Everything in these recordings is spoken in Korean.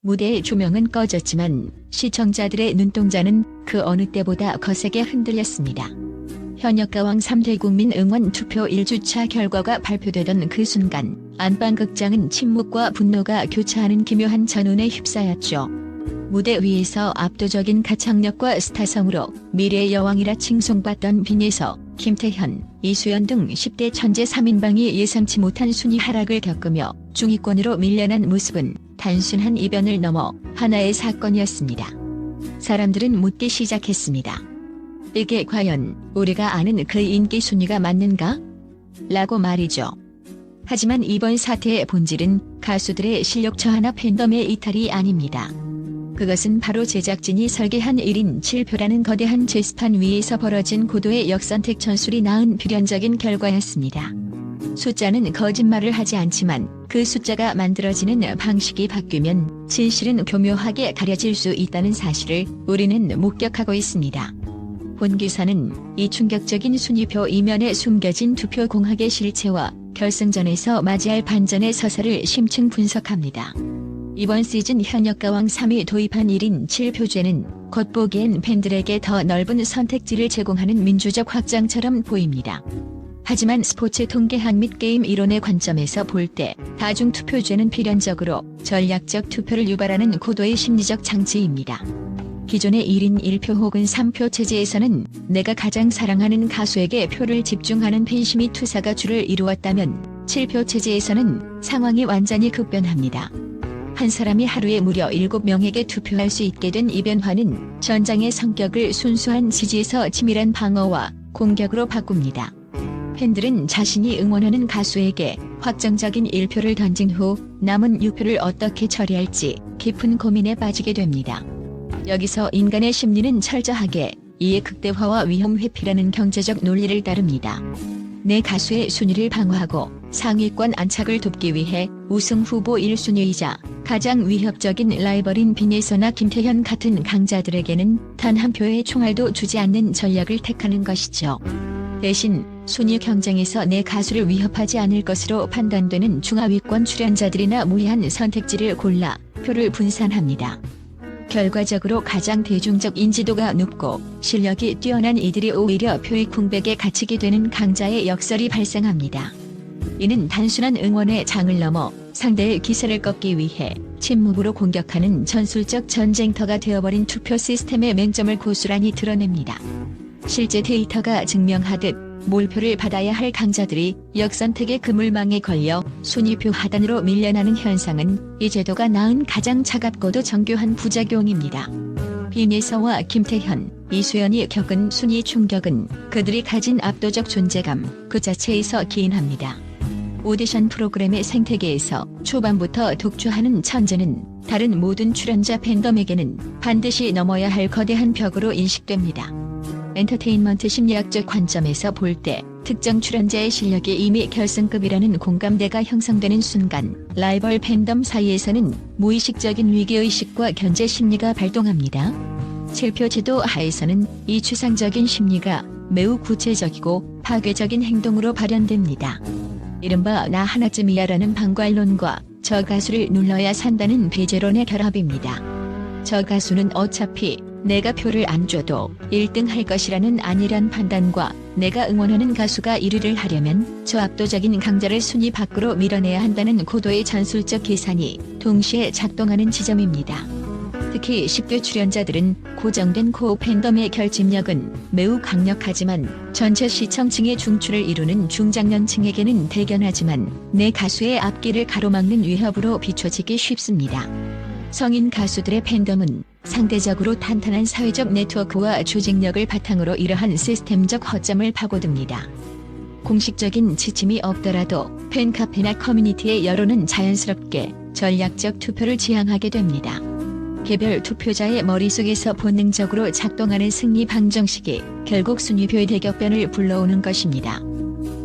무대의 조명은 꺼졌지만 시청자들의 눈동자는 그 어느 때보다 거세게 흔들렸습니다. 현역가왕 3대 국민 응원 투표 1주차 결과가 발표되던 그 순간 안방극장은 침묵과 분노가 교차하는 기묘한 전운에 휩싸였죠. 무대 위에서 압도적인 가창력과 스타성으로 미래의 여왕이라 칭송받던 빈예서, 김태현, 이수연 등 10대 천재 3인방이 예상치 못한 순위 하락을 겪으며 중위권으로 밀려난 모습은 단순한 이변을 넘어 하나의 사건이었습니다. 사람들은 묻기 시작했습니다. 이게 과연 우리가 아는 그 인기 순위가 맞는가? 라고 말이죠. 하지만 이번 사태의 본질은 가수들의 실력 저하나 팬덤의 이탈이 아닙니다. 그것은 바로 제작진이 설계한 1인 7표라는 거대한 제스판 위에서 벌어진 고도의 역선택 전술이 낳은 필연적인 결과였습니다. 숫자는 거짓말을 하지 않지만 그 숫자가 만들어지는 방식이 바뀌면 진실은 교묘하게 가려질 수 있다는 사실을 우리는 목격하고 있습니다. 본 기사는 이 충격적인 순위표 이면에 숨겨진 투표 공학의 실체와 결승전에서 맞이할 반전의 서사를 심층 분석합니다. 이번 시즌 현역가왕 3위 도입한 1인 7표제는 겉보기엔 팬들에게 더 넓은 선택지를 제공하는 민주적 확장처럼 보입니다. 하지만 스포츠 통계학 및 게임 이론의 관점에서 볼 때 다중투표제는 필연적으로 전략적 투표를 유발하는 고도의 심리적 장치입니다. 기존의 1인 1표 혹은 3표 체제에서는 내가 가장 사랑하는 가수에게 표를 집중하는 팬심이 투사가 주를 이루었다면 7표 체제에서는 상황이 완전히 급변합니다. 한 사람이 하루에 무려 7명에게 투표할 수 있게 된 이 변화는 전장의 성격을 순수한 지지에서 치밀한 방어와 공격으로 바꿉니다. 팬들은 자신이 응원하는 가수에게 확정적인 1표를 던진 후 남은 6표를 어떻게 처리할지 깊은 고민에 빠지게 됩니다. 여기서 인간의 심리는 철저하게 이해 극대화와 위험 회피라는 경제적 논리를 따릅니다. 내 가수의 순위를 방어하고 상위권 안착을 돕기 위해 우승 후보 1순위이자 가장 위협적인 라이벌인 빈예서나 김태현 같은 강자들에게는 단 한 표의 총알도 주지 않는 전략을 택하는 것이죠. 대신 순위 경쟁에서 내 가수를 위협하지 않을 것으로 판단되는 중하위권 출연자들이나 무리한 선택지를 골라 표를 분산합니다. 결과적으로 가장 대중적 인지도가 높고 실력이 뛰어난 이들이 오히려 표의 궁백에 갇히게 되는 강자의 역설이 발생합니다. 이는 단순한 응원의 장을 넘어 상대의 기세를 꺾기 위해 침묵으로 공격하는 전술적 전쟁터가 되어버린 투표 시스템의 맹점을 고스란히 드러냅니다. 실제 데이터가 증명하듯 몰표를 받아야 할 강자들이 역선택의 그물망에 걸려 순위표 하단으로 밀려나는 현상은 이 제도가 낳은 가장 차갑고도 정교한 부작용입니다. 빈예서와 김태현, 이수연이 겪은 순위 충격은 그들이 가진 압도적 존재감 그 자체에서 기인합니다. 오디션 프로그램의 생태계에서 초반부터 독주하는 천재는 다른 모든 출연자 팬덤에게는 반드시 넘어야 할 거대한 벽으로 인식됩니다. 엔터테인먼트 심리학적 관점에서 볼 때 특정 출연자의 실력이 이미 결승급이라는 공감대가 형성되는 순간 라이벌 팬덤 사이에서는 무의식적인 위기의식과 견제 심리가 발동합니다. 7표 제도 하에서는 이 추상적인 심리가 매우 구체적이고 파괴적인 행동으로 발현됩니다. 이른바 나 하나쯤이야라는 방관론과 저 가수를 눌러야 산다는 배제론의 결합입니다. 저 가수는 어차피 내가 표를 안 줘도 1등 할 것이라는 안일한 판단과 내가 응원하는 가수가 1위를 하려면 저 압도적인 강자를 순위 밖으로 밀어내야 한다는 고도의 전술적 계산이 동시에 작동하는 지점입니다. 특히 10대 출연자들은 고정된 코어 팬덤의 결집력은 매우 강력하지만 전체 시청층의 중추를 이루는 중장년층에게는 대견하지만 내 가수의 앞길을 가로막는 위협으로 비춰지기 쉽습니다. 성인 가수들의 팬덤은 상대적으로 탄탄한 사회적 네트워크와 조직력을 바탕으로 이러한 시스템적 허점을 파고듭니다. 공식적인 지침이 없더라도 팬카페나 커뮤니티의 여론은 자연스럽게 전략적 투표를 지향하게 됩니다. 개별 투표자의 머릿속에서 본능적으로 작동하는 승리 방정식이 결국 순위표의 대격변을 불러오는 것입니다.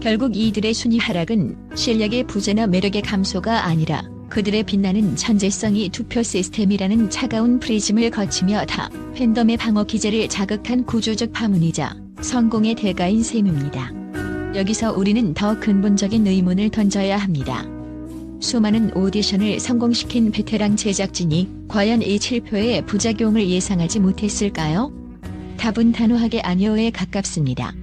결국 이들의 순위 하락은 실력의 부재나 매력의 감소가 아니라 그들의 빛나는 천재성이 투표 시스템이라는 차가운 프리즘을 거치며 타 팬덤의 방어 기제를 자극한 구조적 파문이자 성공의 대가인 셈입니다. 여기서 우리는 더 근본적인 의문을 던져야 합니다. 수많은 오디션을 성공시킨 베테랑 제작진이 과연 이 7표의 부작용을 예상하지 못했을까요? 답은 단호하게 아니오에 가깝습니다.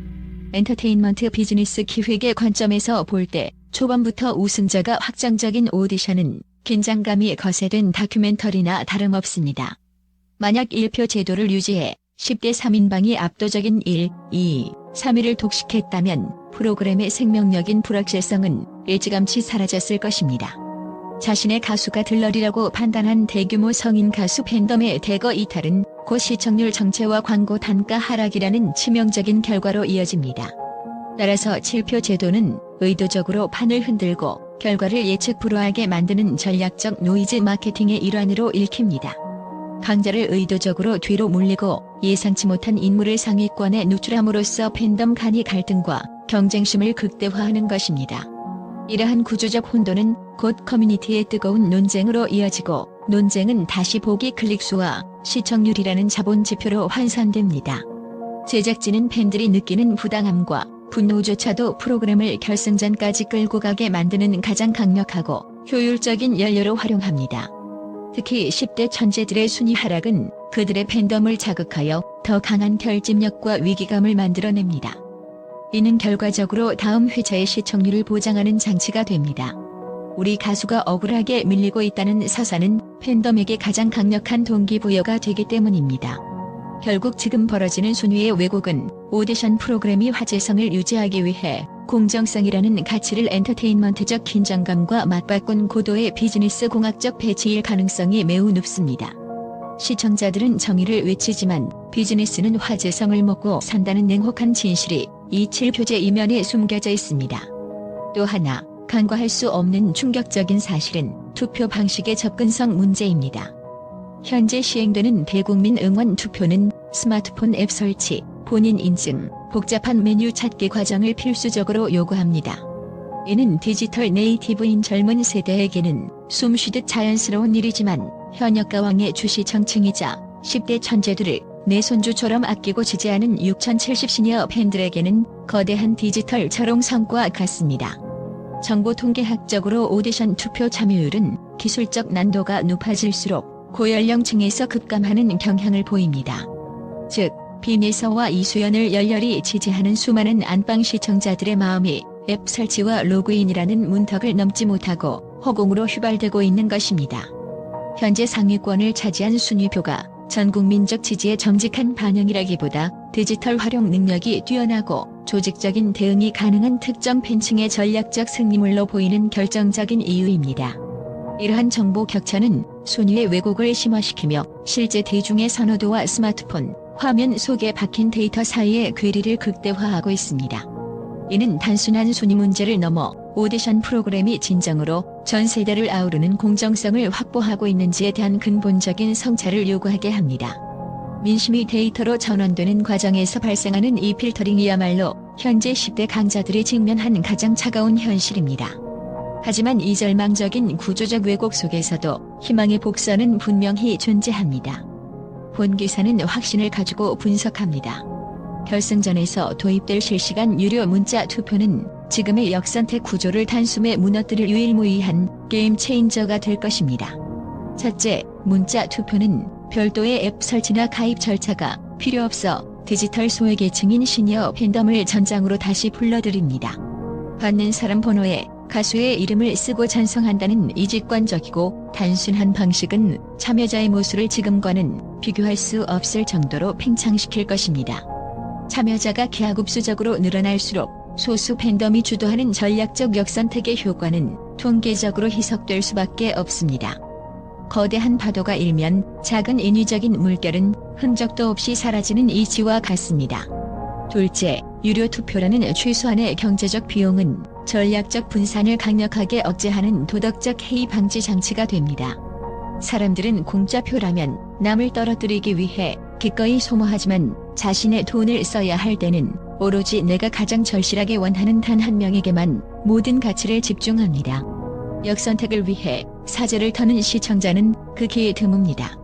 엔터테인먼트 비즈니스 기획의 관점에서 볼 때 초반부터 우승자가 확정적인 오디션은 긴장감이 거세된 다큐멘터리나 다름없습니다. 만약 1표 제도를 유지해 10대 3인방이 압도적인 1, 2, 3위를 독식했다면 프로그램의 생명력인 불확실성은 일찌감치 사라졌을 것입니다. 자신의 가수가 들러리라고 판단한 대규모 성인 가수 팬덤의 대거 이탈은 곧 시청률 정체와 광고 단가 하락이라는 치명적인 결과로 이어집니다. 따라서 7표 제도는 의도적으로 판을 흔들고 결과를 예측 불허하게 만드는 전략적 노이즈 마케팅의 일환으로 읽힙니다. 강자를 의도적으로 뒤로 물리고 예상치 못한 인물을 상위권에 누출함으로써 팬덤 간의 갈등과 경쟁심을 극대화하는 것입니다. 이러한 구조적 혼돈은 곧 커뮤니티의 뜨거운 논쟁으로 이어지고 논쟁은 다시 보기 클릭수와 시청률이라는 자본 지표로 환산됩니다. 제작진은 팬들이 느끼는 부당함과 분노조차도 프로그램을 결승전까지 끌고 가게 만드는 가장 강력하고 효율적인 연료로 활용합니다. 특히 10대 천재들의 순위 하락은 그들의 팬덤을 자극하여 더 강한 결집력과 위기감을 만들어냅니다. 이는 결과적으로 다음 회차의 시청률을 보장하는 장치가 됩니다. 우리 가수가 억울하게 밀리고 있다는 서사는 팬덤에게 가장 강력한 동기부여가 되기 때문입니다. 결국 지금 벌어지는 순위의 왜곡은 오디션 프로그램이 화제성을 유지하기 위해 공정성이라는 가치를 엔터테인먼트적 긴장감과 맞바꾼 고도의 비즈니스 공학적 배치일 가능성이 매우 높습니다. 시청자들은 정의를 외치지만 비즈니스는 화제성을 먹고 산다는 냉혹한 진실이 이 7표제 이면에 숨겨져 있습니다. 또 하나 간과할 수 없는 충격적인 사실은 투표 방식의 접근성 문제입니다. 현재 시행되는 대국민 응원 투표는 스마트폰 앱 설치, 본인 인증, 복잡한 메뉴 찾기 과정을 필수적으로 요구합니다. 이는 디지털 네이티브인 젊은 세대에게는 숨쉬듯 자연스러운 일이지만 현역가왕의 주시청층이자 10대 천재들을 내 손주처럼 아끼고 지지하는 6070시니어 팬들에게는 거대한 디지털 절옹성과 같습니다. 정보통계학적으로 오디션 투표 참여율은 기술적 난도가 높아질수록 고연령층에서 급감하는 경향을 보입니다. 즉, 비내서와 이수연을 열렬히 지지하는 수많은 안방 시청자들의 마음이 앱 설치와 로그인이라는 문턱을 넘지 못하고 허공으로 휘발되고 있는 것입니다. 현재 상위권을 차지한 순위표가 전국민적 지지의 정직한 반영이라기보다 디지털 활용 능력이 뛰어나고 조직적인 대응이 가능한 특정 팬층의 전략적 승리물로 보이는 결정적인 이유입니다. 이러한 정보 격차는 순위의 왜곡을 심화시키며 실제 대중의 선호도와 스마트폰, 화면 속에 박힌 데이터 사이의 괴리를 극대화하고 있습니다. 이는 단순한 순위 문제를 넘어 오디션 프로그램이 진정으로 전 세대를 아우르는 공정성을 확보하고 있는지에 대한 근본적인 성찰을 요구하게 합니다. 민심이 데이터로 전환되는 과정에서 발생하는 이 필터링이야말로 현재 10대 강자들이 직면한 가장 차가운 현실입니다. 하지만 이 절망적인 구조적 왜곡 속에서도 희망의 복선은 분명히 존재합니다. 본 기사는 확신을 가지고 분석합니다. 결승전에서 도입될 실시간 유료 문자 투표는 지금의 역선택 구조를 단숨에 무너뜨릴 유일무이한 게임 체인저가 될 것입니다. 첫째, 문자 투표는 별도의 앱 설치나 가입 절차가 필요 없어 디지털 소외계층인 시니어 팬덤을 전장으로 다시 불러들입니다. 받는 사람 번호에 가수의 이름을 쓰고 찬성한다는 이직관적이고 단순한 방식은 참여자의 모수를 지금과는 비교할 수 없을 정도로 팽창시킬 것입니다. 참여자가 기하급수적으로 늘어날수록 소수 팬덤이 주도하는 전략적 역선택의 효과는 통계적으로 희석될 수밖에 없습니다. 거대한 파도가 일면 작은 인위적인 물결은 흔적도 없이 사라지는 이치와 같습니다. 둘째, 유료 투표라는 최소한의 경제적 비용은 전략적 분산을 강력하게 억제하는 도덕적 해이 방지 장치가 됩니다. 사람들은 공짜표라면 남을 떨어뜨리기 위해 기꺼이 소모하지만 자신의 돈을 써야 할 때는 오로지 내가 가장 절실하게 원하는 단 한 명에게만 모든 가치를 집중합니다. 역선택을 위해 사제를 터는 시청자는 극히 드뭅니다.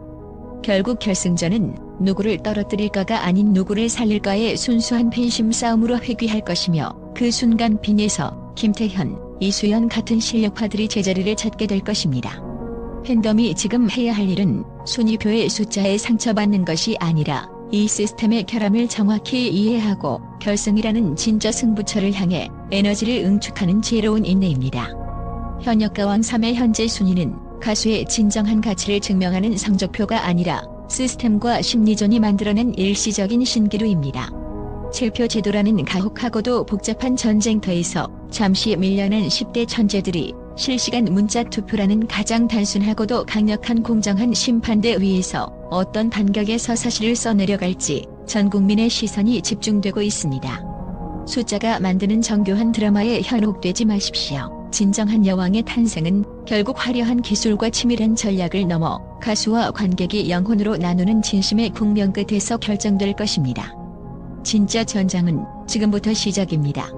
결국 결승전은 누구를 떨어뜨릴까가 아닌 누구를 살릴까의 순수한 팬심 싸움으로 회귀할 것이며 그 순간 빈에서 김태현, 이수연 같은 실력파들이 제자리를 찾게 될 것입니다. 팬덤이 지금 해야 할 일은 순위표의 숫자에 상처받는 것이 아니라 이 시스템의 결함을 정확히 이해하고 결승이라는 진짜 승부처를 향해 에너지를 응축하는 지혜로운 인내입니다. 현역가왕 3의 현재 순위는 가수의 진정한 가치를 증명하는 성적표가 아니라 시스템과 심리전이 만들어낸 일시적인 신기루입니다. 7표 제도라는 가혹하고도 복잡한 전쟁터에서 잠시 밀려난 10대 천재들이 실시간 문자 투표라는 가장 단순하고도 강력한 공정한 심판대 위에서 어떤 반격에서 사실을 써내려갈지 전 국민의 시선이 집중되고 있습니다. 숫자가 만드는 정교한 드라마에 현혹되지 마십시오. 진정한 여왕의 탄생은 결국 화려한 기술과 치밀한 전략을 넘어 가수와 관객이 영혼으로 나누는 진심의 국면 끝에서 결정될 것입니다. 진짜 전장은 지금부터 시작입니다.